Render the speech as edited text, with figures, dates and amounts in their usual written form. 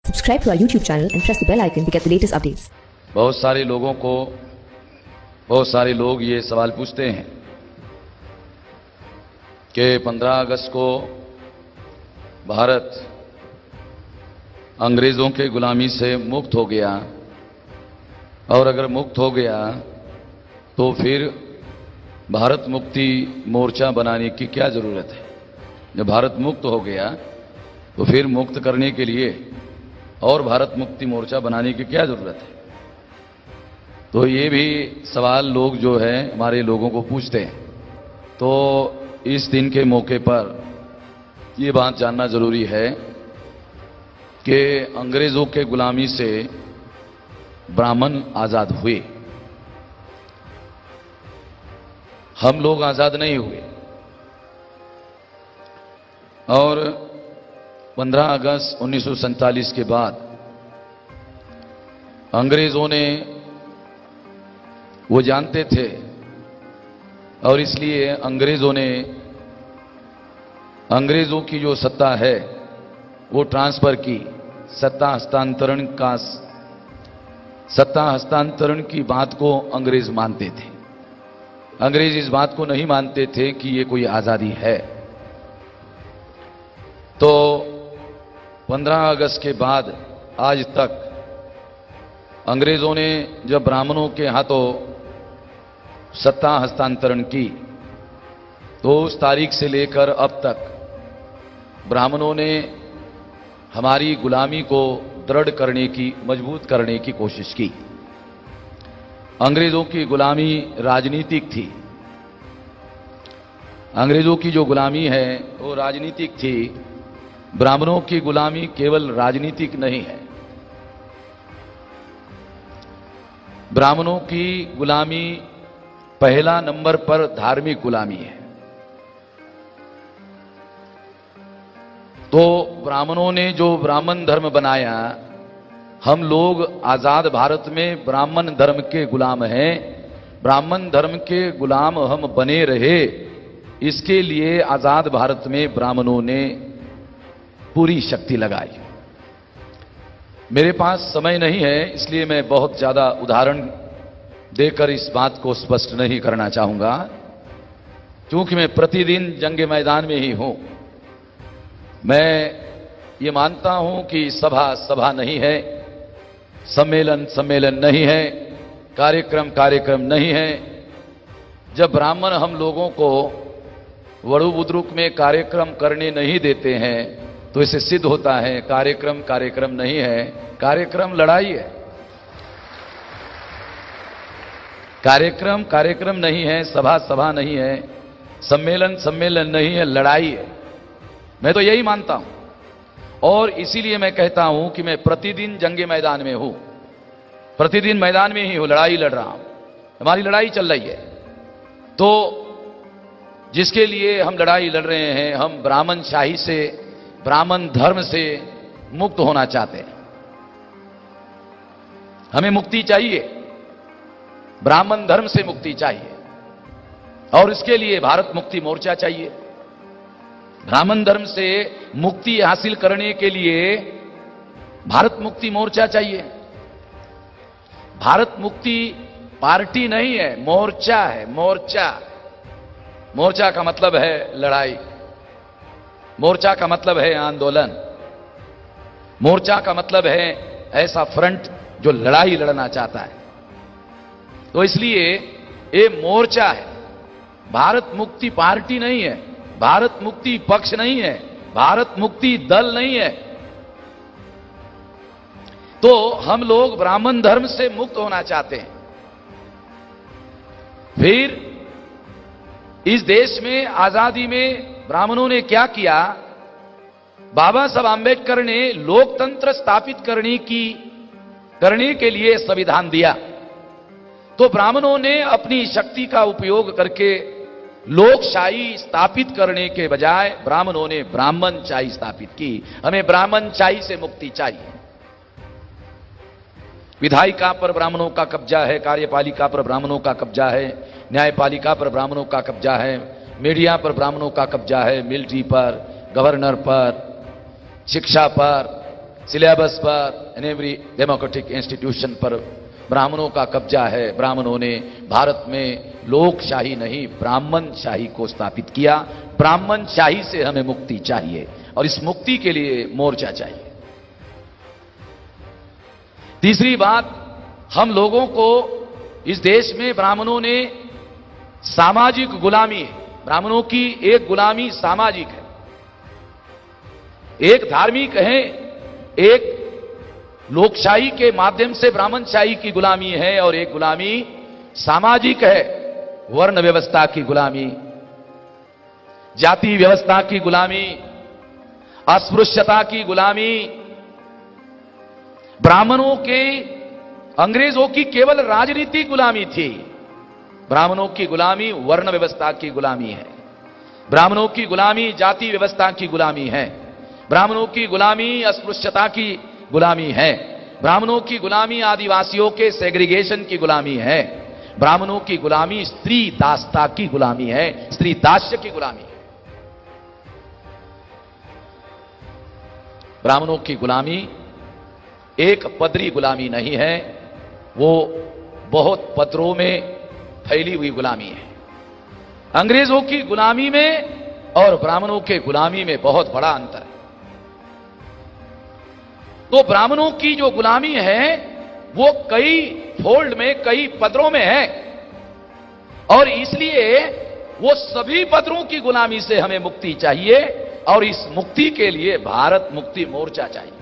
Subscribe to our YouTube channel and press the bell icon to get the latest updates. बहुत सारे लोग ये सवाल पूछते हैं कि 15 अगस्त को भारत अंग्रेजों के गुलामी से मुक्त हो गया, और अगर मुक्त हो गया तो फिर भारत मुक्ति मोर्चा बनाने की क्या जरूरत है। जब भारत मुक्त हो गया तो फिर मुक्त करने के लिए और भारत मुक्ति मोर्चा बनाने की क्या जरूरत है। तो ये भी सवाल लोग जो है हमारे लोगों को पूछते हैं। तो इस दिन के मौके पर ये बात जानना जरूरी है कि अंग्रेजों के गुलामी से ब्राह्मण आजाद हुए, हम लोग आजाद नहीं हुए। और 15 अगस्त 1947 के बाद अंग्रेजों ने, वो जानते थे और इसलिए अंग्रेजों की जो सत्ता है वो ट्रांसफर की, सत्ता हस्तांतरण की बात को अंग्रेज मानते थे। अंग्रेज इस बात को नहीं मानते थे कि ये कोई आजादी है। तो 15 अगस्त के बाद आज तक अंग्रेजों ने जब ब्राह्मणों के हाथों सत्ता हस्तांतरण की तो उस तारीख से लेकर अब तक ब्राह्मणों ने हमारी गुलामी को दृढ़ करने की, मजबूत करने की कोशिश की। अंग्रेजों की गुलामी राजनीतिक थी। अंग्रेजों की जो गुलामी है वो राजनीतिक थी। ब्राह्मणों की गुलामी केवल राजनीतिक नहीं है। ब्राह्मणों की गुलामी पहला नंबर पर धार्मिक गुलामी है। तो ब्राह्मणों ने जो ब्राह्मण धर्म बनाया, हम लोग आजाद भारत में ब्राह्मण धर्म के गुलाम हैं। ब्राह्मण धर्म के गुलाम हम बने रहे, इसके लिए आजाद भारत में ब्राह्मणों ने पूरी शक्ति लगाई। मेरे पास समय नहीं है, इसलिए मैं बहुत ज्यादा उदाहरण देकर इस बात को स्पष्ट नहीं करना चाहूंगा, क्योंकि मैं प्रतिदिन जंग मैदान में ही हूं। मैं ये मानता हूं कि सभा नहीं है, सम्मेलन नहीं है, कार्यक्रम नहीं है। जब ब्राह्मण हम लोगों को वड़ू बुद्रुक में कार्यक्रम करने नहीं देते हैं तो इसे सिद्ध होता है कार्यक्रम नहीं है, कार्यक्रम लड़ाई है। कार्यक्रम नहीं है, सभा नहीं है, सम्मेलन नहीं है, लड़ाई है। मैं तो यही मानता हूं और इसीलिए मैं कहता हूं कि मैं प्रतिदिन जंगे मैदान में हूं, प्रतिदिन मैदान में ही हूं, लड़ाई लड़ रहा हूं। हमारी लड़ाई चल रही है। तो जिसके लिए हम लड़ाई लड़ रहे हैं, हम ब्राह्मणशाही से, ब्राह्मण धर्म से मुक्त होना चाहते हैं। हमें मुक्ति चाहिए, ब्राह्मण धर्म से मुक्ति चाहिए, और इसके लिए भारत मुक्ति मोर्चा चाहिए। ब्राह्मण धर्म से मुक्ति हासिल करने के लिए भारत मुक्ति मोर्चा चाहिए। भारत मुक्ति पार्टी नहीं है, मोर्चा है। मोर्चा का मतलब है लड़ाई, मोर्चा का मतलब है आंदोलन, मोर्चा का मतलब है ऐसा फ्रंट जो लड़ाई लड़ना चाहता है। तो इसलिए ये मोर्चा है, भारत मुक्ति पार्टी नहीं है, भारत मुक्ति पक्ष नहीं है, भारत मुक्ति दल नहीं है। तो हम लोग ब्राह्मण धर्म से मुक्त होना चाहते हैं। फिर इस देश में आजादी में ब्राह्मणों ने क्या किया? बाबा साहब आंबेडकर ने लोकतंत्र स्थापित करने के लिए संविधान दिया। तो ब्राह्मणों ने अपनी शक्ति का उपयोग करके लोकशाही स्थापित करने के बजाय ब्राह्मणों ने ब्राह्मणशाही स्थापित की। हमें ब्राह्मणशाही से मुक्ति चाहिए। विधायिका पर ब्राह्मणों का कब्जा है, कार्यपालिका पर ब्राह्मणों का कब्जा है, न्यायपालिका पर ब्राह्मणों का कब्जा है, मीडिया पर ब्राह्मणों का कब्जा है, मिलिट्री पर, गवर्नर पर, शिक्षा पर, सिलेबस पर, इन एवरी डेमोक्रेटिक इंस्टीट्यूशन पर ब्राह्मणों का कब्जा है। ब्राह्मणों ने भारत में लोकशाही नहीं, ब्राह्मणशाही को स्थापित किया। ब्राह्मणशाही से हमें मुक्ति चाहिए और इस मुक्ति के लिए मोर्चा चाहिए। तीसरी बात, हम लोगों को इस देश में ब्राह्मणों ने सामाजिक गुलामी है। ब्राह्मणों की एक गुलामी सामाजिक है, एक धार्मिक है, एक लोकशाही के माध्यम से ब्राह्मणशाही की गुलामी है और एक गुलामी सामाजिक है, वर्ण व्यवस्था की गुलामी, जाति व्यवस्था की गुलामी, अस्पृश्यता की गुलामी। ब्राह्मणों के अंग्रेजों की केवल राजनीतिक गुलामी थी, ब्राह्मणों की गुलामी वर्ण व्यवस्था की गुलामी है। ब्राह्मणों की गुलामी जाति व्यवस्था की गुलामी है। ब्राह्मणों की गुलामी अस्पृश्यता की गुलामी है। ब्राह्मणों की गुलामी आदिवासियों के सेग्रीगेशन की गुलामी है। ब्राह्मणों की गुलामी स्त्री दासता की गुलामी है, स्त्री दास्य की गुलामी है। ब्राह्मणों की गुलामी एक पदरी गुलामी नहीं है, वो बहुत पदरों में फैली हुई गुलामी है। अंग्रेजों की गुलामी में और ब्राह्मणों के गुलामी में बहुत बड़ा अंतर है। तो ब्राह्मणों की जो गुलामी है वो कई फोल्ड में, कई पदरों में है और इसलिए वो सभी पदरों की गुलामी से हमें मुक्ति चाहिए और इस मुक्ति के लिए भारत मुक्ति मोर्चा चाहिए।